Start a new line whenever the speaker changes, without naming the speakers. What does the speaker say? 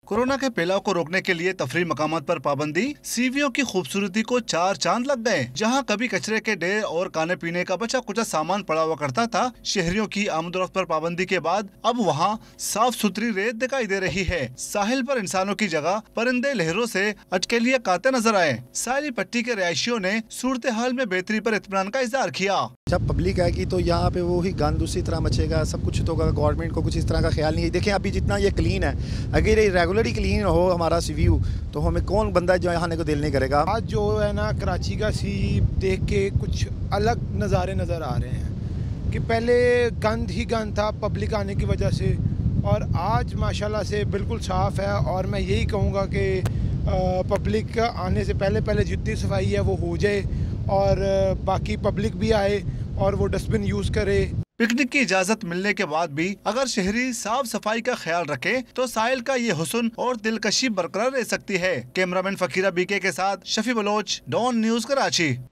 Corona के फैलाव को रोकने के लिए तफरी मकामात पर पाबंदी, सीवियों की खूबसूरती को चार चांद लग गए। जहां कभी कचरे के ढेर और खाने पीने का बचा कुचा सामान पड़ा हुआ करता था, शहरियों की आमदोरफ्त पर पाबंदी के बाद अब वहां साफ सुथरी रेत दिखाई दे रही है। साहिल पर इंसानों की जगह परिंदे लहरों से अटकेलियां काते नजर आए। साहिली पट्टी के रिहायशियों ने सूरत हाल में बेहतरी पर इत्मीनान का इजहार किया।
जब पब्लिक आएगी तो यहाँ पे वो ही गंद उसी तरह मचेगा, सब कुछ तो होगा। गवर्नमेंट को कुछ इस तरह का ख्याल नहीं है। देखें अभी जितना ये क्लीन है, अगर ये रेगुलरली क्लीन हो हमारा सी व्यू, तो हमें कौन बंदा जो यहाँ आने को दिल नहीं करेगा।
आज जो है ना, कराची का सी देख के कुछ अलग नज़ारे नज़र आ रहे हैं कि पहले गंद ही गंद था पब्लिक आने की वजह से, और आज माशाल्लाह से बिल्कुल साफ़ है। और मैं यही कहूँगा कि पब्लिक आने से पहले जितनी सफाई है वो हो जाए, और बाकी पब्लिक भी आए और वो डस्टबिन यूज़ करे।
पिकनिक की इजाजत मिलने के बाद भी अगर शहरी साफ सफाई का ख्याल रखे तो साहिल का ये हुस्न और दिलकशी बरकरार रह सकती है। कैमरामैन फकीरा बीके के साथ शफी बलोच, डॉन न्यूज़, कराची।